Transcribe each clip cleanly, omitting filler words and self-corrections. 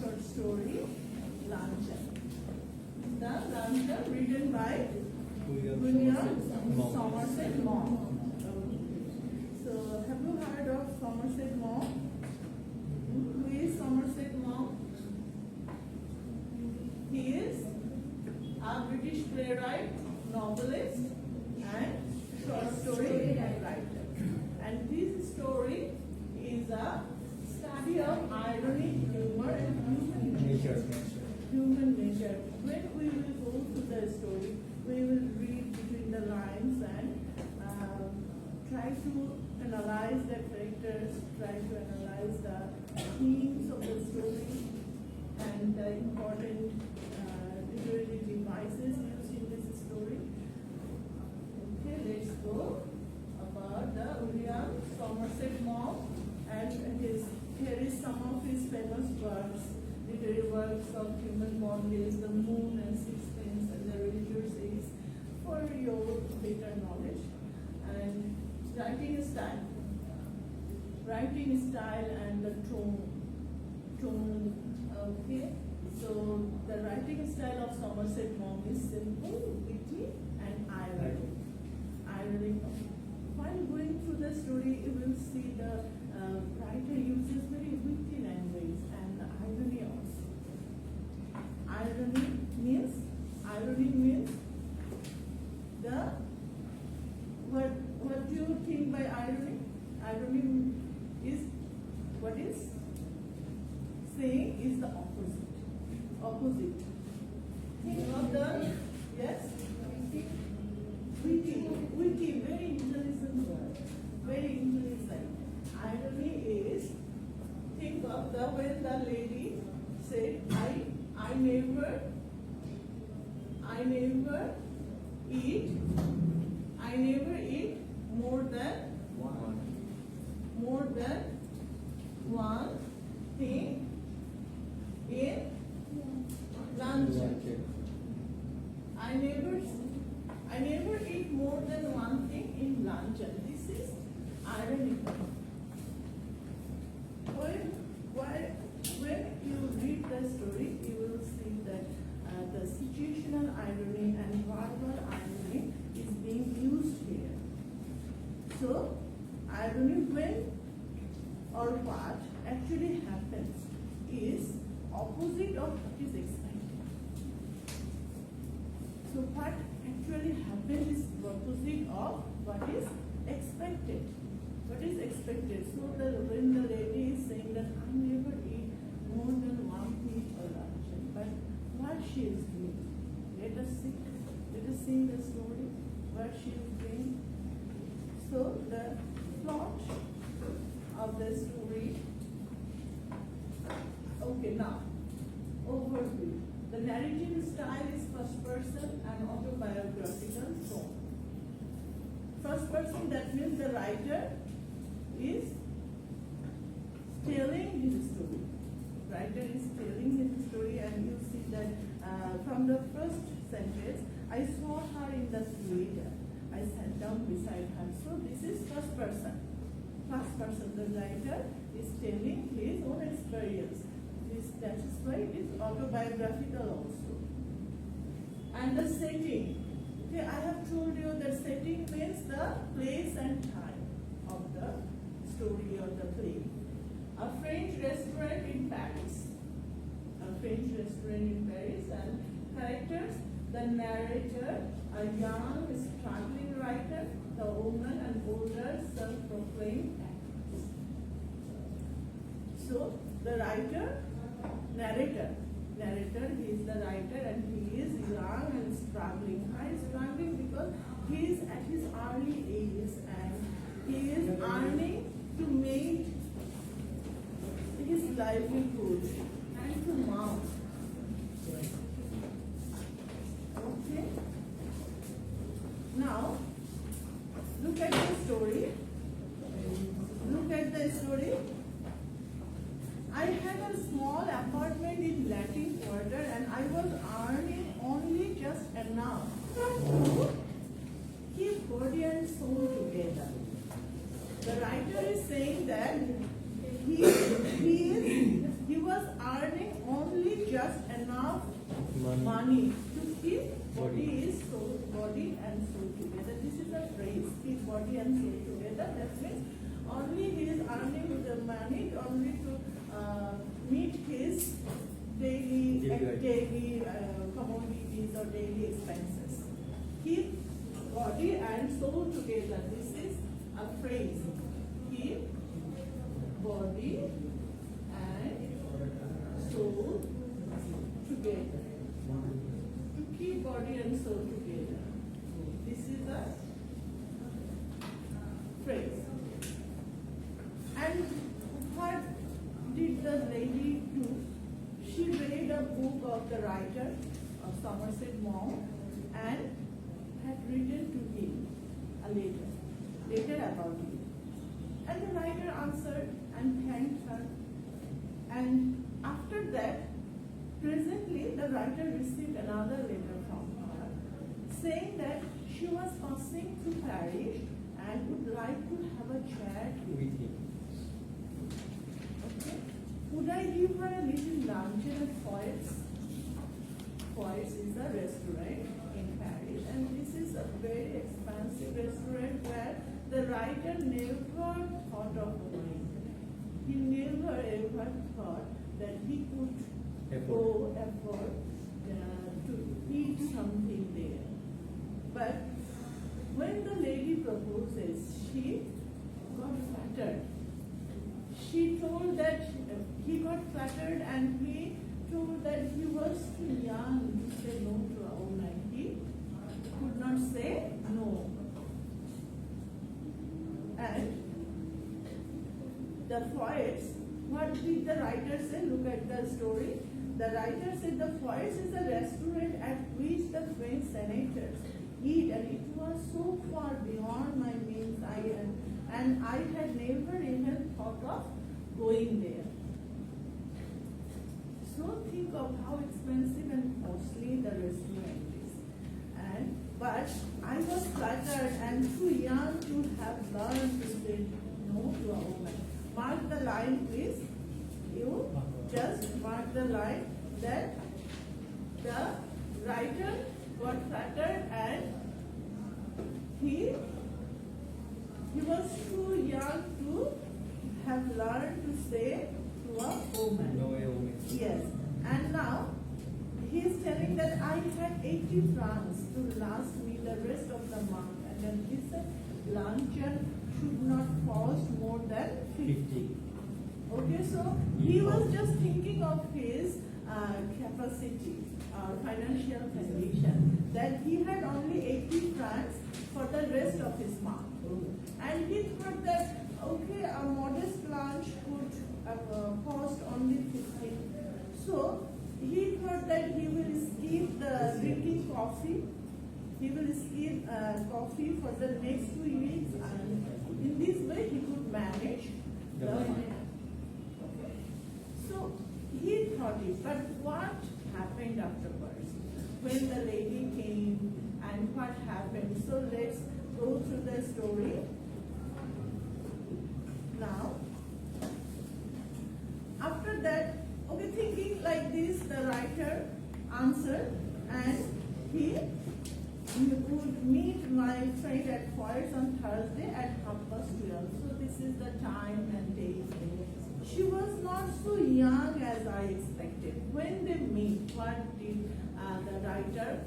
short story, Luncheon. The Luncheon written by William Somerset Maugham. So, have you heard of Somerset Maugham? Who is Somerset Maugham? He is a British playwright, novelist, and short story writer. And this story is a study of irony, humor, and human nature. When we will go through the story, we will read between the lines and try to analyze the characters, try to analyze the themes of the story and the important literary devices used in this story. Okay, let's go about the William Somerset Maugham, and here is some of his famous works, literary works of human bondage, the moon and sixpence, and the religious age, for your better knowledge. And writing style and the tone. Okay, so the writing style of Somerset Maugham is simple, witty, and ironic. While going through the story, you will see the writer uses very witty language and the irony also. Irony means the what do you think by irony? Irony is what is saying is the opposite. Think of the witty, very intelligent word, very intelligent. Irony is, think of the when the lady said, I never eat more than one thing in lunch. I never eat more than one thing in lunch. This is ironic. When you read the story, you will see that the situational irony and verbal irony is being used here. So, irony when or what actually happens is opposite of what is expected. So, what actually happens is opposite of what is expected. What is expected? So, when the lady is saying that I never eat more than one plate or lunch, but what she is doing, let us see the story, what she is doing. So, the plot of the story. Okay, now, overview. The narrative style is first person and autobiographical tone. First person, that means the writer is telling his story. Writer is telling his story, and you see that from the first sentence, I saw her in the street. I sat down beside her. So this is first person. First person, the writer is telling his own experience. That is why it is autobiographical also. And the setting. Okay, I have told you that setting means the place and time of the story or the play. A French restaurant in Paris. And characters, the narrator, a young, struggling writer, the woman, and older, self-proclaimed actress. So, the narrator, he is the writer, and he is young and struggling. Why is struggling? Because he is at his early age and he is earning to make his livelihood and to mount. Okay. Now, look at the story. I had a small apartment in Latin Quarter, and I was earning only just enough to keep body and soul together. The writer is saying that he was earning only meet his daily commodities or daily expenses. Keep body and soul together. This is a phrase. Keep body and soul together. To keep body and soul together. This is a phrase. And what did the lady do? She read a book of the writer of Somerset Maugham and had written to him a letter about it. And the writer answered and thanked her. And after that, presently the writer received another letter from her saying that she was passing through Paris and would like to have a chat with him. Okay. Would I give her a little luncheon at Foyers? Foyers is a restaurant in Paris, and this is a very expensive restaurant where the writer never thought of going. He never ever thought that he could go afford to eat something there. But when the lady proposes, she got flattered. She told that he got flattered and he told that he was too young to say no to a woman. He could not say no. And the Foyers, what did the writer say? Look at the story. The writer said the Foyers is a restaurant at which the French senators eat, and it was so far beyond my means, and I had never even thought of going there. So think of how expensive and costly the restaurant is. But I was flattered and too young to have learned to say no to a woman. Mark the line, please. You just mark the line that the writer got flattered and he was too young to have learned to say to a woman. No way, woman. Yes. And now he is telling that I had 80 francs to last me the rest of the month, and then this luncheon should not cost more than 50. Okay, so he was just thinking of his capacity or financial condition, that he had only 80 francs for the rest of his month. And he thought that, okay, a modest lunch could cost only 50. So he thought that he will skip the drinking coffee. He will skip coffee for the next 2 weeks, and in this way he could manage the money. So he thought it, but what happened afterwards? When the lady came and what happened? So let's go through the story. Now, after that, okay, thinking like this, the writer answered, and he would meet my friend at Foyers on Thursday at 12:30. So this is the time and date. She was not so young as I expected. When they meet, what did the writer?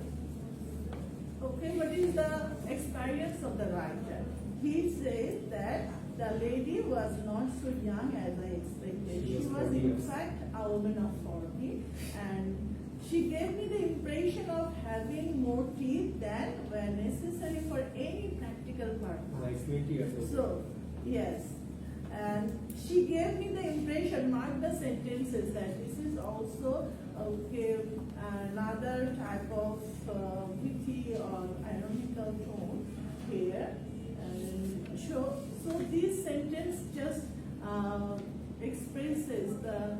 Okay, what is the experience of the writer? He says that the lady was not so young as I expected. She was in fact a woman of 40, and she gave me the impression of having more teeth than were necessary for any practical purpose. Like 20 years old. So, yes. And she gave me the impression, mark the sentences, that this is also okay, another type of witty or ironical tone here. And so this sentence just expresses the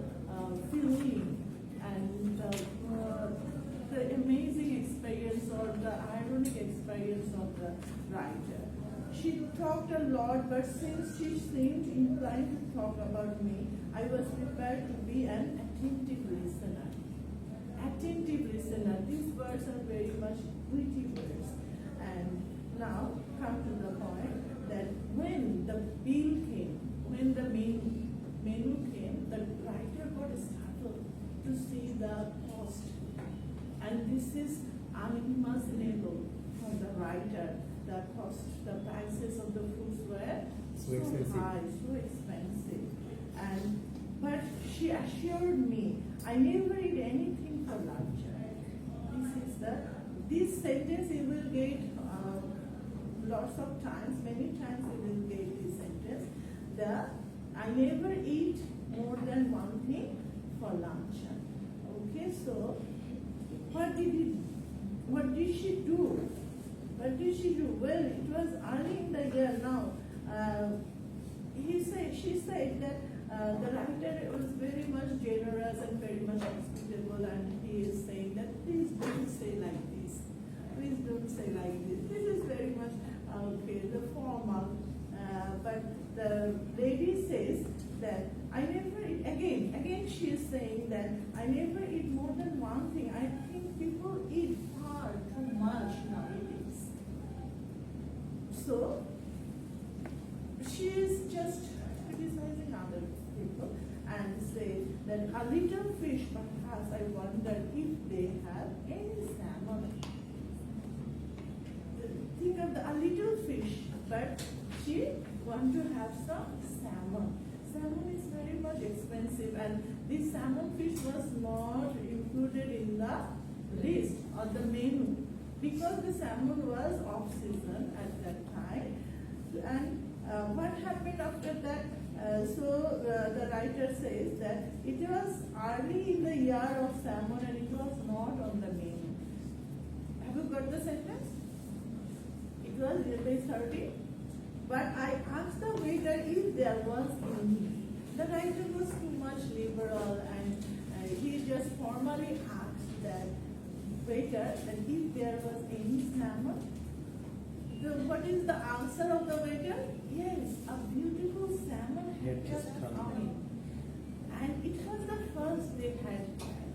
feeling and the amazing experience or the ironic experience of the writer. She talked a lot, but since she seemed inclined to talk about me, I was prepared to be an attentive listener. Attentive listener. These words are very much witty words. And now come to the point that when the bill came, when the menu came, the writer got she assured me, I never eat anything for lunch. This sentence you will get lots of times, many times you will get this sentence. I never eat more than one thing for lunch. Okay, so what did she do? What did she do? Well, it was early in the year now. She said that the writer was very much generous and very much hospitable, and he is saying that please don't say like this. Please don't say like this. This is very much okay, the formal. But the lady says that I never eat, again she is saying that I never eat more than one thing. I think people eat far too much nowadays. So she is just criticizing other people and say that a little fish, perhaps I wonder if they have any salmon. Think of a little fish, but she wants to have some salmon. Salmon is very much expensive, and this salmon fish was not included in the list or the menu because the salmon was off season at that time. And what happened after that? The writer says that it was early in the year of salmon and it was not on the menu. Have you got the sentence? It was page 30. But I asked the waiter if there was any. The writer was too much liberal, and he just formally asked that waiter that if there was any salmon. What is the answer of the waiter? Yes, a beautiful salmon had just come in. And it was the first they had had.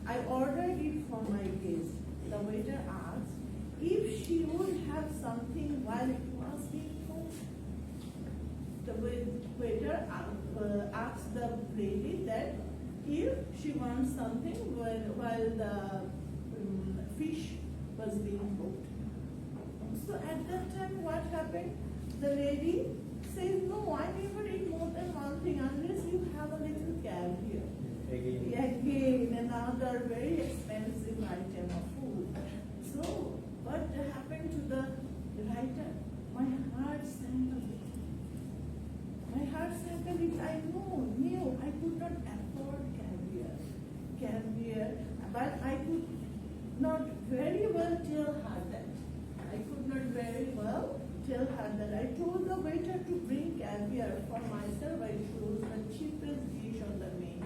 I ordered it for my guest. The waiter asked if she would have something while it was being cooked. The waiter asked the lady that if she wants something while the fish was being cooked. So at that time, what happened? The lady says, no, I never eat more than one thing unless you have a little caviar. Again, another very expensive item of food. So what happened to the writer? My heart sank a bit. My heart sank a bit. I knew I could not afford caviar. But I could not very well tell her that. I could not very well tell her that. I told the waiter to bring caviar. For myself, I chose the cheapest dish on the menu.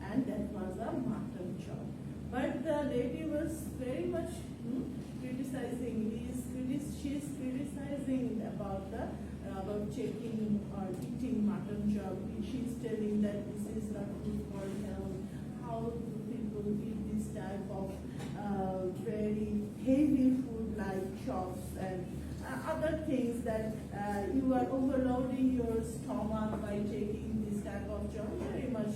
And that was a mutton chop. But the lady was very much criticizing. She is criticizing about checking or eating mutton chop. She is telling that this is not good for health. How do people eat this type of very heavy food like chops and other things that you are overloading your stomach by taking this type of chop? Very much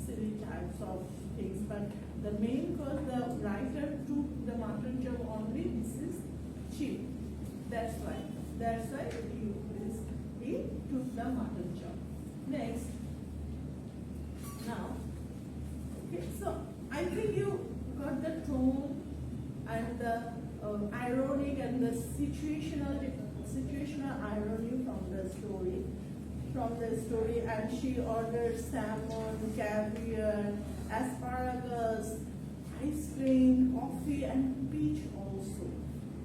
silly types of things. But the main cause the writer took the mutton chop only. This is cheap. That's why he took the mutton chop. Next. Now, okay, so I think you got the tone and the ironic and the situational irony from the story, and she ordered salmon, caviar, asparagus, ice cream, coffee, and peach also.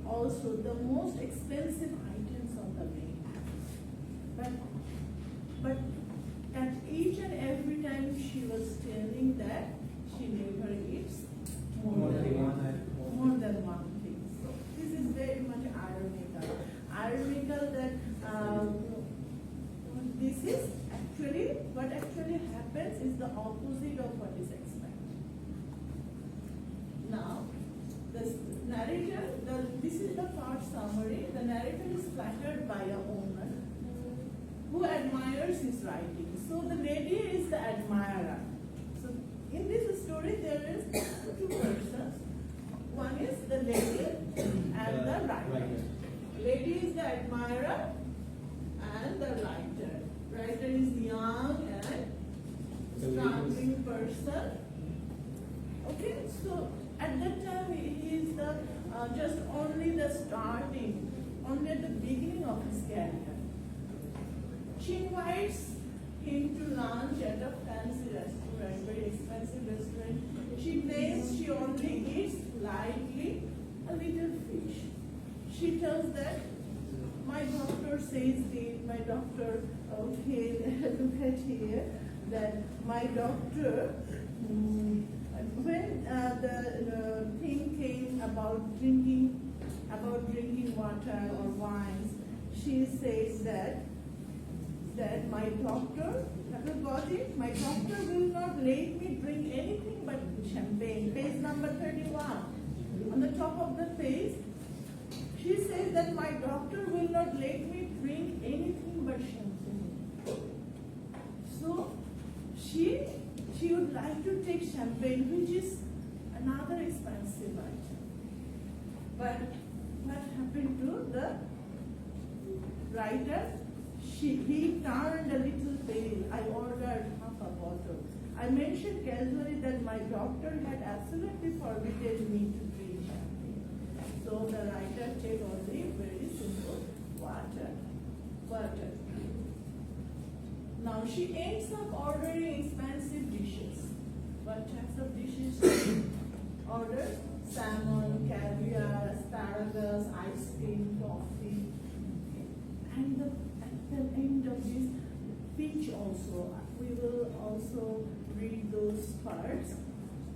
Also, the most expensive items on the menu. But at each and every time she was telling that she never eats more than one thing. So this is very much ironical. Ironical that this is actually, what actually happens is the opposite of what is expected. Now, the narrator, this is the part summary. The narrator is flattered by a woman who admires his writing. So the lady is the admirer. So in this story there is two persons. One is the lady and the writer. Lady is the admirer and the writer. Writer is young and charming person. Okay, so at that time he is the just only the starting, only at the beginning of his career. She invites him to lunch at a fancy restaurant, very expensive restaurant. She claims she only eats lightly a little fish. She tells that my doctor says my doctor, okay, look at here, that my doctor, when the thing came about drinking water or wines, she says that my doctor, have you got it? My doctor will not let me drink anything but champagne. Page number 31. On the top of the page, she says that my doctor will not let me drink anything but champagne. So she would like to take champagne, which is another expensive item. But what happened to the writer? He turned a little pale. I ordered half a bottle. I mentioned casually that my doctor had absolutely forbidden me to drink champagne. So the writer take only very simple water. Now she ends up ordering expensive dishes. What types of dishes she orders? Salmon, caviar, asparagus, ice cream, coffee. And at the end of this speech also, we will also read those parts.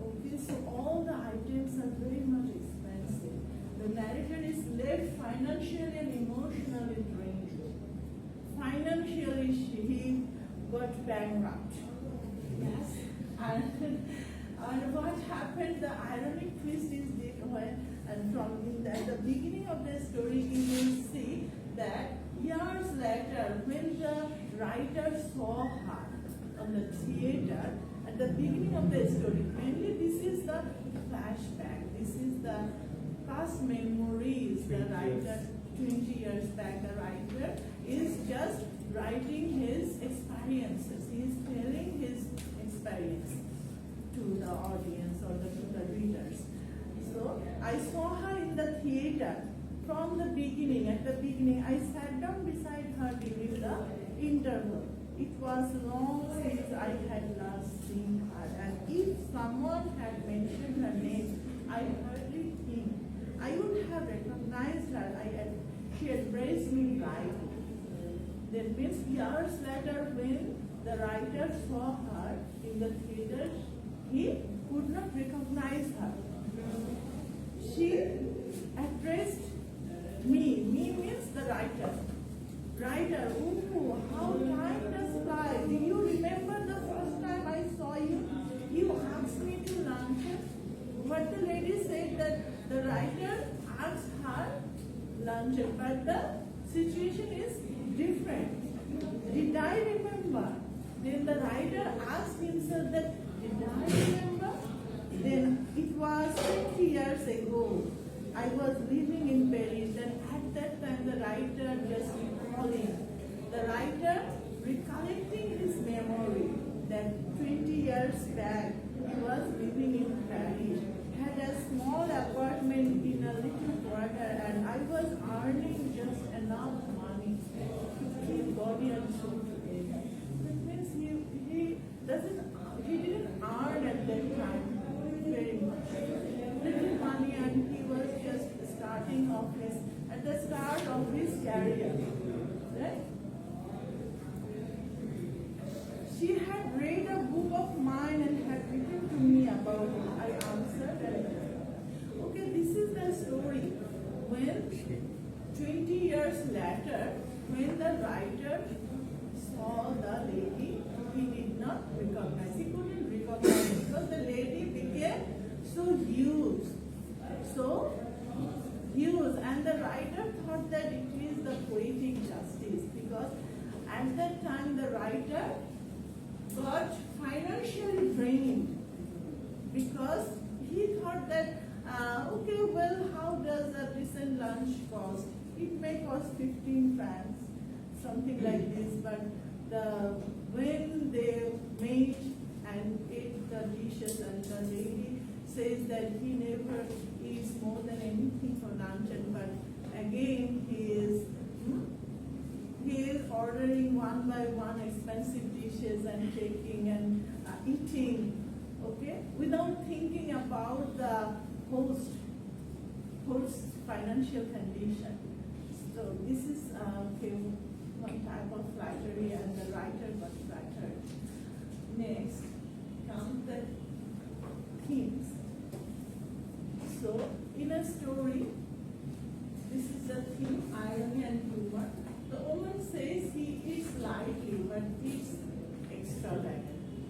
Okay, so all the items are very much expensive. The narrator is left financially and emotionally drained. Financially, he got bankrupt. Yes. And what happened, the ironic twist is that when, and at the beginning of the story, you will see that years later, when the writer saw her on the theater, at the beginning of the story, mainly this is the flashback, this is the past memories the writer, 20 years back, the writer is just writing his experiences. He is telling his experience to the audience or to the readers. So I saw her in the theater from the beginning. At the beginning, I sat down beside her during the interval. It was long since I had last seen her, and if someone had mentioned her name, I hardly think I would have recognized her. She embraced me brightly. That means years later, when the writer saw her in the theater, he could not recognize her. She addressed me. Me means the writer. Writer, ooh, how time does fly. Do you remember the first time I saw you? You asked me to luncheon. What the lady said that the writer asked her luncheon, but the situation is different. Did I remember? Then the writer asked himself that, did I remember? Then it was 20 years ago. I was living in Paris, and at that time the writer just recalling. The writer recollecting his memory that 20 years back he was living in Paris, had a small apartment in a little quarter, and I was earning just enough money to keep body and soul together. That means he didn't earn at that time very much. Little money, and he was just starting off at the start of his career. Right? She had read a book of mine and had written to me about it. I answered and okay, this is the story. When 20 years later, when the writer saw the lady, he did not recognize. He couldn't recognize because the lady became so huge. And the writer thought that it is the poetic justice, because at that time the writer got financially drained, because he thought that okay, well, how does a decent lunch cost? It may cost 15 francs, something like this, but when they made and never eats more than anything for luncheon, but again he is ordering one by one expensive dishes and taking and eating, okay, without thinking about the host's financial condition. So this is one type of flattery, and the writer got flattered. Next comes the themes. So in a story, this is the theme, irony and humor. The woman says he eats lightly but eats extravagantly.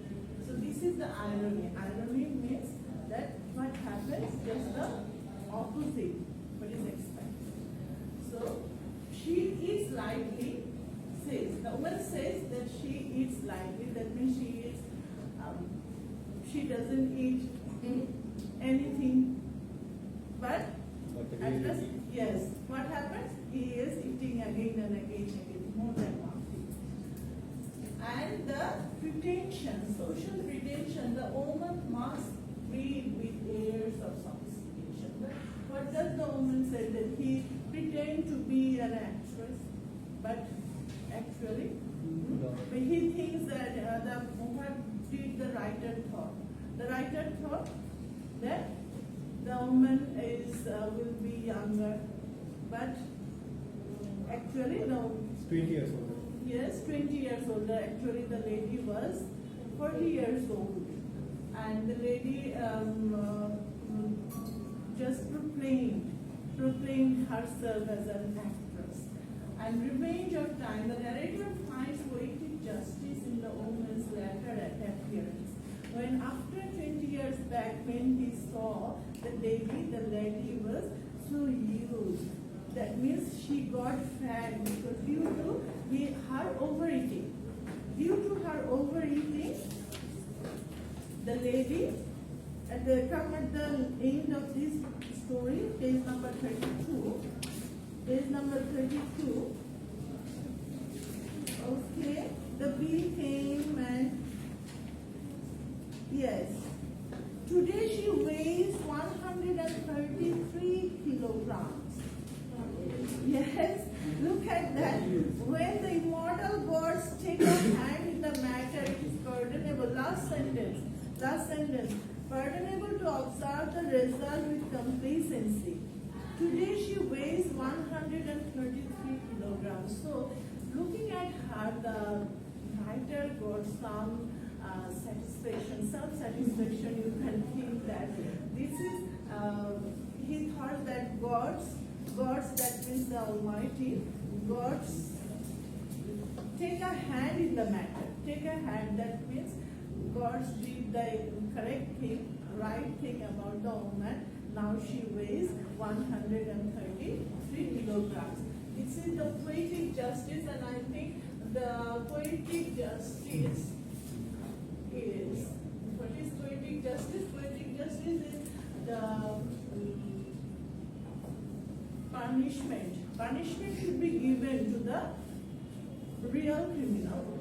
So this is the irony. Irony means that what happens just the opposite what is expected. So she eats lightly, the woman says that she eats lightly, that means she doesn't eat anything, but at last, yes, what happens? He is eating again and again, more than one thing. And the pretension, social pretension, the woman must read with airs of sophistication. What does the woman say? That he pretend to be an actress, but actually, he thinks that what did the writer thought? The writer thought that the woman will be younger, but actually no. 20 years old. Yes, 20 years older. Actually, the lady was 40 years old, and the lady just proclaimed herself as an actress. And revenge of time, the narrator finds poetic justice in the woman's latter appearance. When after 20 years back, when he saw the lady was so used. That means she got fat because due to her overeating. Due to her overeating, the lady, at the end of this story, page number 32. Page number 32. Okay, the bill came and yes. Today she weighs 133 kilograms. Yes, look at that. When the immortal gods take a hand in the matter, it is pardonable. Last sentence. Pardonable to observe the result with complacency. Today she weighs 133 kilograms. So, looking at her, the writer got some satisfaction, self-satisfaction. You can think that this is, he thought that gods, that means the Almighty, gods take a hand in the matter. Take a hand, that means gods did the correct thing, right thing about the woman. Now she weighs 133 kilograms. This is the poetic justice, and I think the poetic justice is, what is poetic justice? Poetic justice is the punishment. Punishment should be given to the real criminal,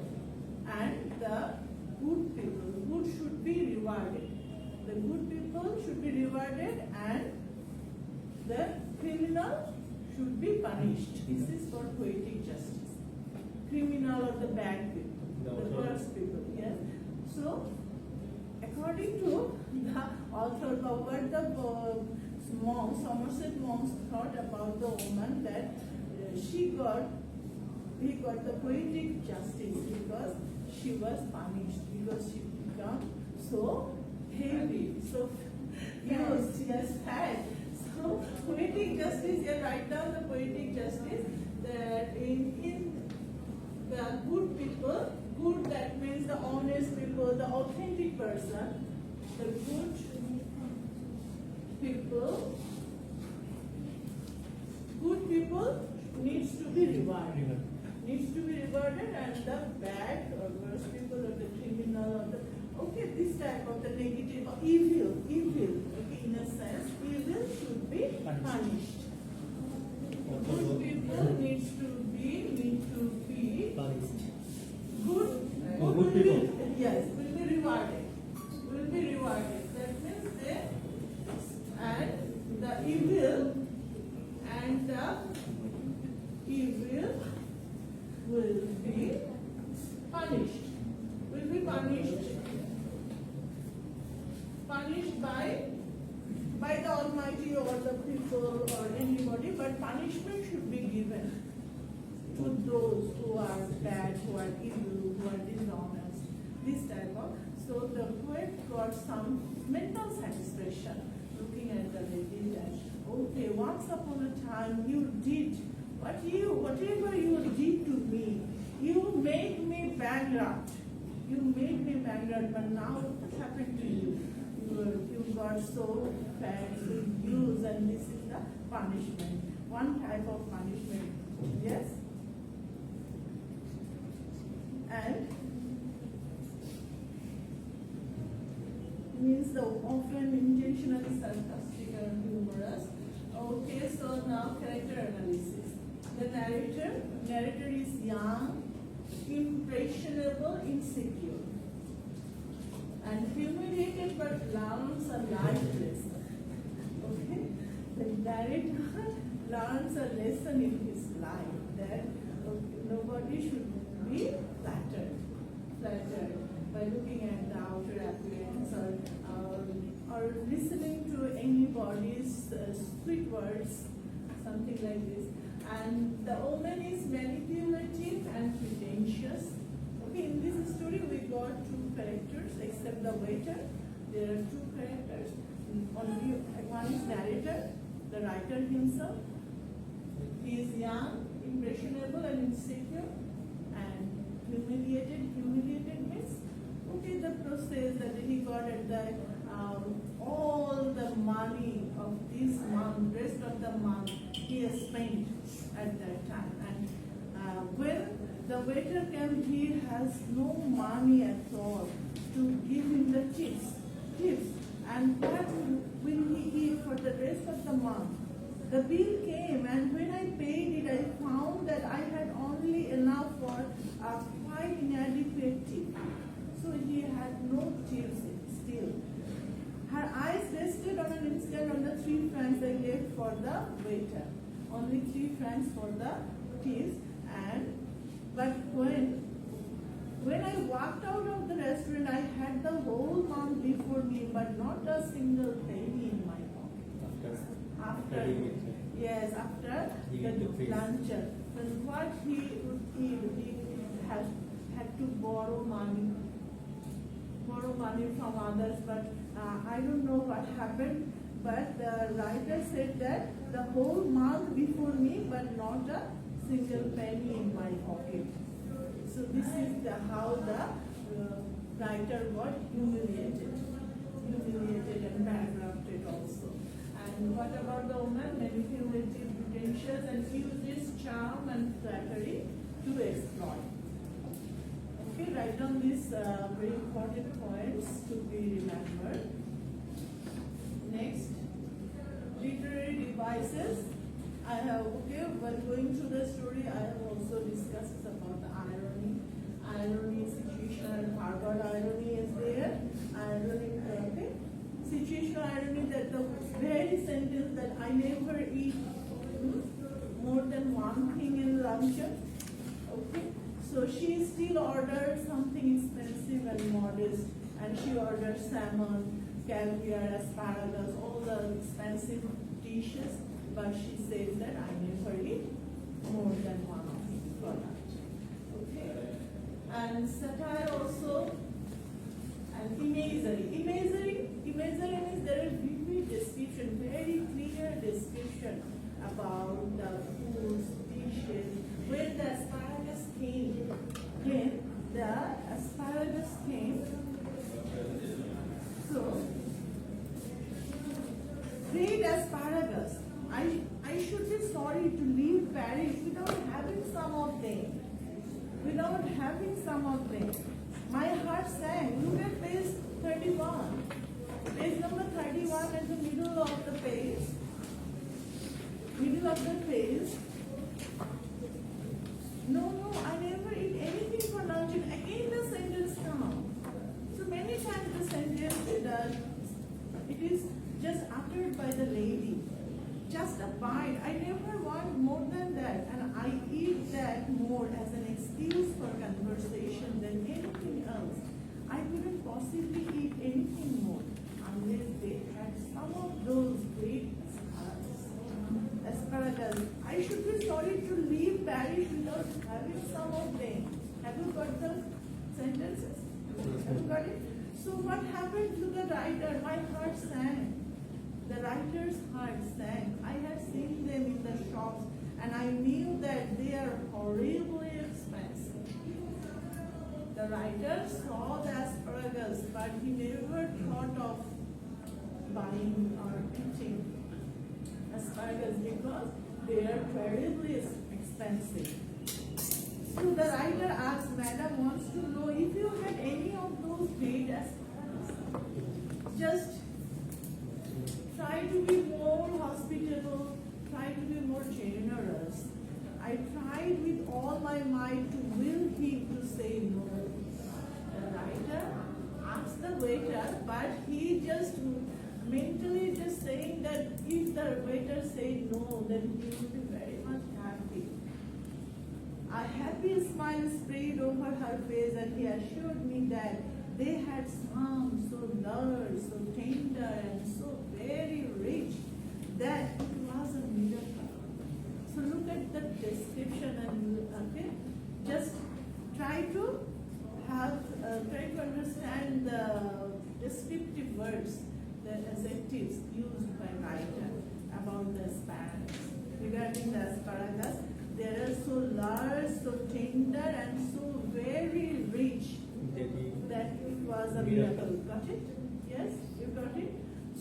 and the good people. Good should be rewarded. The good people should be rewarded, and the criminal should be punished. This is for poetic justice. Criminal or the bad people, the worst people. Yes. So, according to the author, what the Somerset monks thought about the woman, that he got the poetic justice because she was punished, because she became so heavy, so yes, fat. So poetic justice, you write down the poetic justice, that in the good people, good, that means the honest people, the authentic person, the good people needs to be rewarded. Needs to be rewarded, and the bad or worse people or the criminal or the this type of the negative or evil, okay, in a sense, evil should be punished. Good people need to be punished. Good Good people. Yes, will be rewarded. That means they, punished. Will be punished by the Almighty or the people or anybody, but punishment should be given to those who are bad, who are evil, who are dishonest, this type of. So the poet got some mental satisfaction looking at the lady that, okay, once upon a time you did whatever you did to me, you made me bankrupt. You made me bankrupt, but now what happened to you? You got so fat, so used, and this is the punishment. One type of punishment. Yes? And means the often intentionally sarcastic and humorous. Okay, so now character analysis. The narrator is young, impressionable, insecure, and humiliated but learns a life lesson. Okay, the narrator learns a lesson in his life that nobody should be flattered by looking at the outer appearance or listening to anybody's sweet words, something like this. And the woman is manipulative and pretentious. Okay, in this story we got two characters except the waiter. There are two characters. Only one is narrator, the writer himself. He is young, impressionable and insecure, and humiliated. Humiliated means, okay, the process that he got at the all the money of this month, rest of the month he has spent at that time. And when the waiter came, he has no money at all to give him the tips. And what will he eat for the rest of the month? The bill came, and when I paid it, I found that I had only enough for a quite inadequate tip. So he had no tips still. Her eyes rested on an instant on the 3 francs I gave for the waiter. Only 3 francs for the tips. But when I walked out of the restaurant, I had the whole month before me, but not a single penny in my pocket. After the luncheon. And what he would eat, he had to borrow money from others, but I don't know what happened. But the writer said that the whole month before me, but not a single penny in my pocket. So this is how the writer got humiliated and bankrupted also. And what about the woman? Manipulative, pretentious, and uses charm and flattery to exploit. Okay, write down these very important points to be remembered. Next, literary devices. I have, while going through the story, I have also discussed about the irony. Irony, situational, Harvard irony is there. Irony, okay. Situational irony, that the very sentence that I never eat more than one thing in luncheon. Okay. So she still orders something expensive and modest, and she orders salmon, caviar, asparagus, all the expensive dishes. But she says that I never eat more than one product. Okay? And satire also, and imagery. Imagery means there is vivid description, very clear description about the foods, dishes. When the asparagus came, so great asparagus. I should be sorry to leave Paris without having some of them. My heart sank. Look at page 31. Page number 31 at the middle of the page. No, I never eat anything for lunch. Again the sentence comes. So many times the sentence it is just uttered by the lady. Just a bite. I never want more than that, and I eat that more as an excuse for conversation than Have you got it? So what happened to the writer? My heart sank. The writer's heart sank. I had seen them in the shops and I knew that they are horribly expensive. The writer saw the asparagus, but he never thought of buying or eating asparagus because they are terribly expensive. So the writer asked, Madam wants to know if you had any of those great asparagus. Just try to be more hospitable, try to be more generous. I tried with all my might to will him to say no. The writer asked the waiter, but he just mentally just saying that if the waiter said no, then he would be very much happy. A happy smile spread over her face and he assured me that they had some so large, so tender and so very rich that it was a miracle. So look at the description and okay, just try to understand the descriptive words, the adjectives used by writer about the asparagus. Regarding the asparagus, they are so large, so tender, and so very rich that it was a miracle. Got it? Yes, you got it?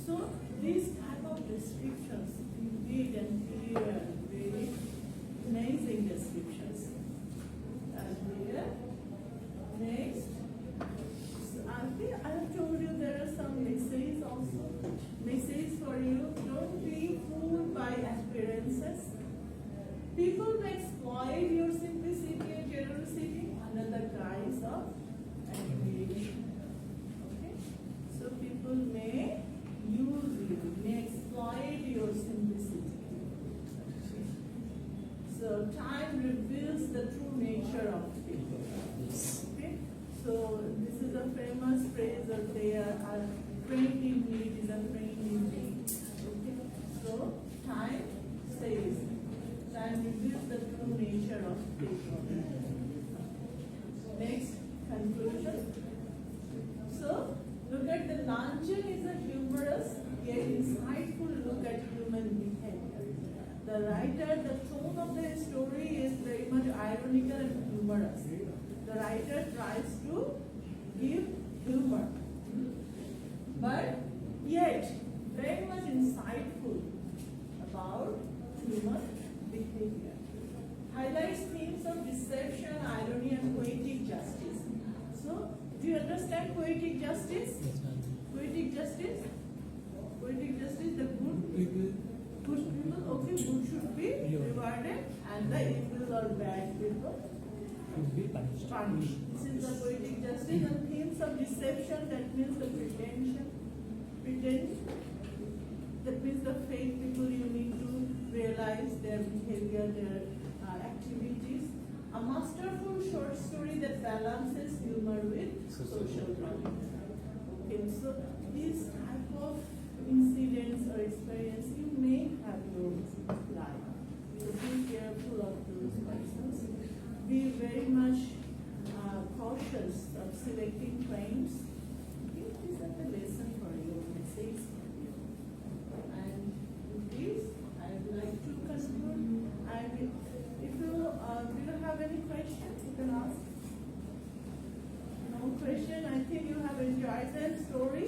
So these type of descriptions, vivid and clear, and very amazing descriptions. And here, next. I have told you there are some messages also. Message for you. Don't be fooled by appearances. People may exploit your simplicity and generosity under the guise of admiration. Okay? So people may use you, may exploit your simplicity. So time reveals the true nature of people. Okay? So this is a famous phrase that they are a friend in need is a friend in need. Okay? So time says, time reveals the true nature of people. Next, conclusion. So look at the luncheon is a humorous yet insightful look at human behavior. The writer, the tone of the story is very much ironical and humorous. The writer tries to give humor, but yet very much insightful about human behavior. Highlights themes of deception, irony, and poetic justice. So, do you understand poetic justice? Poetic justice? Poetic justice, the good people, okay, good should be rewarded, and the evil or bad people should be punished. This is the poetic justice. And themes of deception, that means the pretend, that means the fake people. You need to realize their behavior, their activities. A masterful short story that balances humor with social commentary. Okay, so these type of incidents or experience you may have your life. So be careful of those persons. Be very much cautious of selecting claims. Okay, these are the lesson for you, message for you. And with this, I would like to conclude. And if you do you have any questions, you can ask. No question. I think you have enjoyed the story.